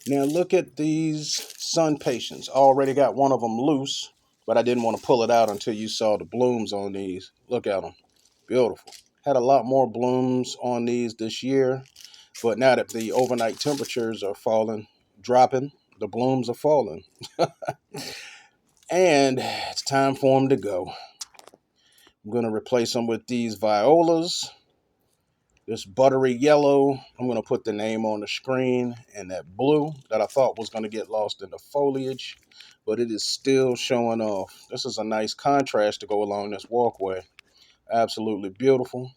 Now look at these sun patients. I already got one of them loose, but I didn't want to pull it out until you saw the blooms on these. Look at them. Beautiful. Had a lot more blooms on these this year, but now that the overnight temperatures are dropping, the blooms are falling. And it's time for them to go. I'm going to replace them with these violas. This buttery yellow, I'm going to put the name on the screen, and that blue that I thought was going to get lost in the foliage, but it is still showing off. This is a nice contrast to go along this walkway. Absolutely beautiful.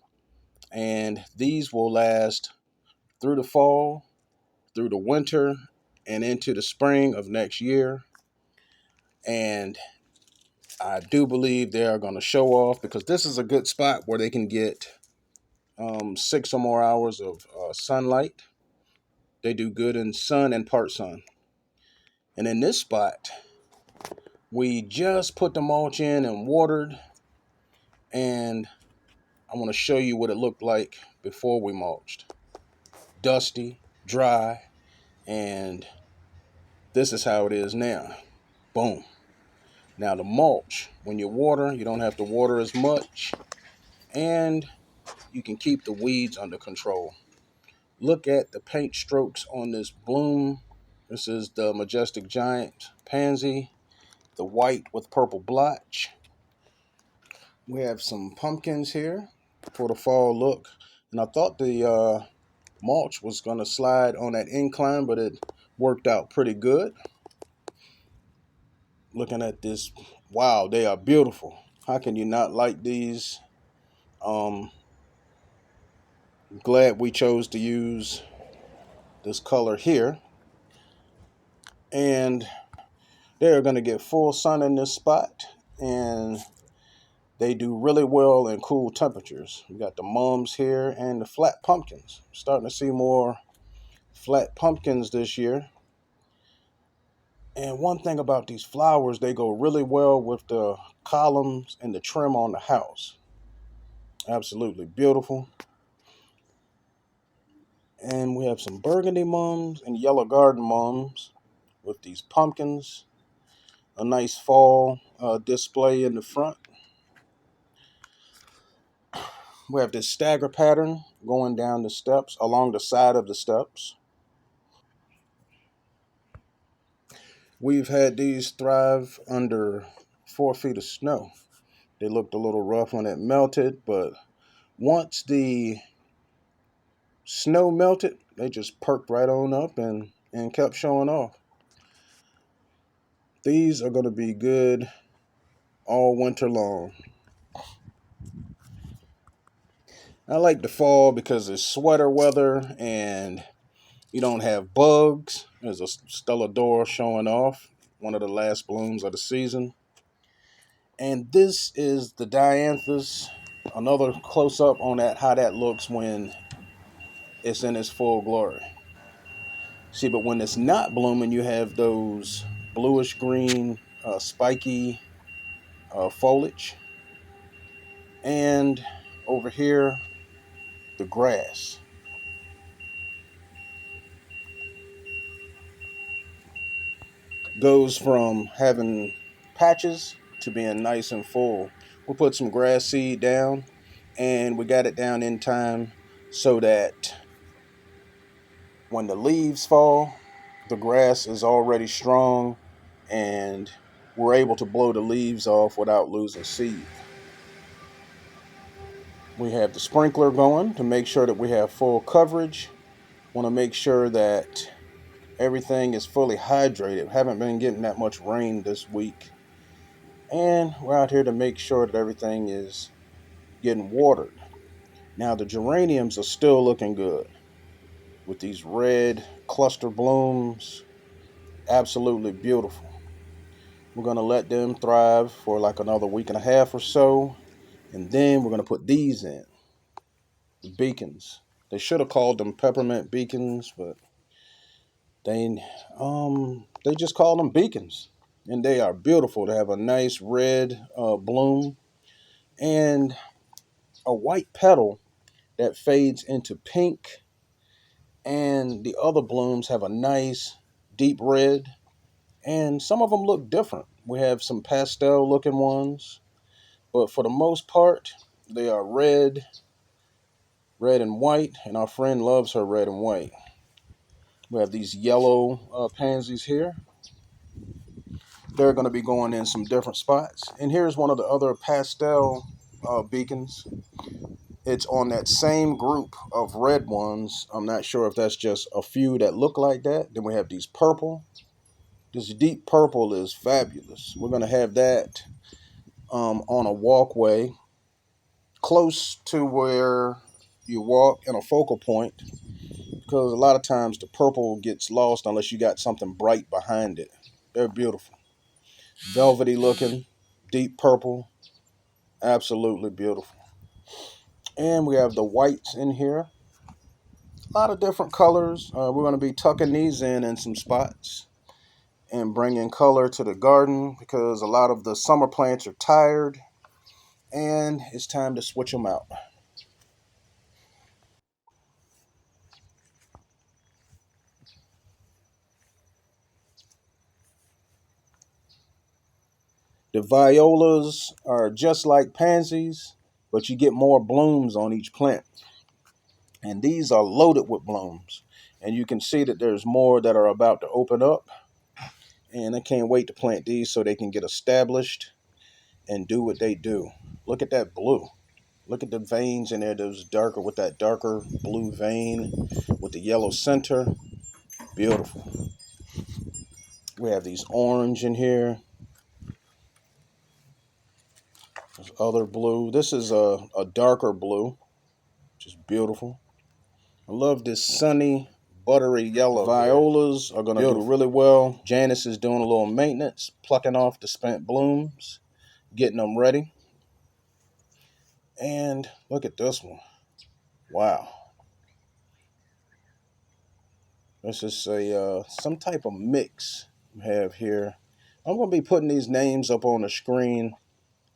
And these will last through the fall, through the winter, and into the spring of next year. And I do believe they are going to show off because this is a good spot where they can get 6 or more hours of sunlight. They do good in sun and part sun. And in this spot, we just put the mulch in and watered. And I want to show you what it looked like before we mulched. Dusty, dry, and this is how it is now. Boom. Now the mulch, when you water, you don't have to water as much, and you can keep the weeds under control. Look at the paint strokes on this bloom. This is the Majestic Giant Pansy, the white with purple blotch. We have some pumpkins here for the fall look. And I thought the mulch was going to slide on that incline, but it worked out pretty good. Looking at this, wow, they are beautiful. How can you not like these? Um, Glad we chose to use this color here. And they're going to get full sun in this spot. And they do really well in cool temperatures. We got the mums here and the flat pumpkins. Starting to see more flat pumpkins this year. And one thing about these flowers, they go really well with the columns and the trim on the house. Absolutely beautiful. And we have some burgundy mums and yellow garden mums with these pumpkins. A nice fall display in the front. We have this stagger pattern going down the steps, along the side of the steps. We've had these thrive under 4 feet of snow. They looked a little rough when it melted, but once the snow melted, they just perked right on up and kept showing off. These are going to be good all winter long. I like the fall because it's sweater weather and you don't have bugs. There's a Stellador showing off, one of the last blooms of the season. And this is the Dianthus. Another close up on that, how that looks when it's in its full glory. See, but when it's not blooming, you have those bluish green, spiky foliage. And over here, the grass goes from having patches to being nice and full. We'll put some grass seed down, and we got it down in time so that when the leaves fall, the grass is already strong and we're able to blow the leaves off without losing seed. We have the sprinkler going to make sure that we have full coverage. Want to make sure that everything is fully hydrated. Haven't been getting that much rain this week. And we're out here to make sure that everything is getting watered. Now the geraniums are still looking good with these red cluster blooms. Absolutely beautiful. We're going to let them thrive for like another week and a half or so. And then we're going to put these in. The beacons. They should have called them peppermint beacons, but they just call them beacons. And they are beautiful. They have a nice red bloom and a white petal that fades into pink. And the other blooms have a nice deep red, and some of them look different. We have some pastel looking ones, but for the most part, they are red and white, and our friend loves her red and white. We have these yellow pansies here. They're going to be going in some different spots. And here's one of the other pastel beacons. It's on that same group of red ones. I'm not sure if that's just a few that look like that. Then we have these purple. This deep purple is fabulous. We're going to have that on a walkway close to where you walk in a focal point, because a lot of times the purple gets lost unless you got something bright behind it. They're beautiful. Velvety looking, deep purple, absolutely beautiful. And we have the whites in here. A lot of different colors. We're going to be tucking these in some spots and bringing color to the garden because a lot of the summer plants are tired and it's time to switch them out. The violas are just like pansies, but you get more blooms on each plant. And these are loaded with blooms. And you can see that there's more that are about to open up. And I can't wait to plant these so they can get established and do what they do. Look at that blue. Look at the veins in there. Those darker with that darker blue vein with the yellow center. Beautiful. We have these orange in here. There's other blue. This is a darker blue, which is beautiful. I love this sunny, buttery yellow. Violas are going to do really well. Janice is doing a little maintenance, plucking off the spent blooms, getting them ready. And look at this one. Wow. This is some type of mix we have here. I'm going to be putting these names up on the screen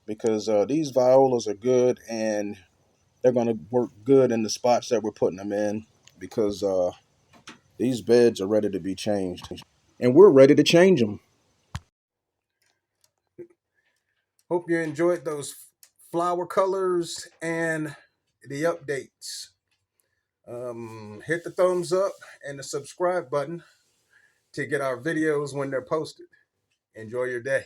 because these violas are good and they're going to work good in the spots that we're putting them in because these beds are ready to be changed. And we're ready to change them. Hope you enjoyed those flower colors and the updates. Hit the thumbs up and the subscribe button to get our videos when they're posted. Enjoy your day.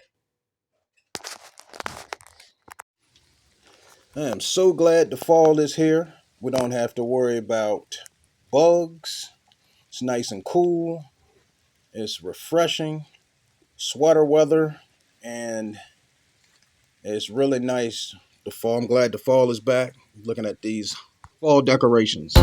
I am so glad the fall is here. We don't have to worry about bugs. It's nice and cool. It's refreshing. Sweater weather. And it's really nice. The fall. I'm glad the fall is back. Looking at these fall decorations.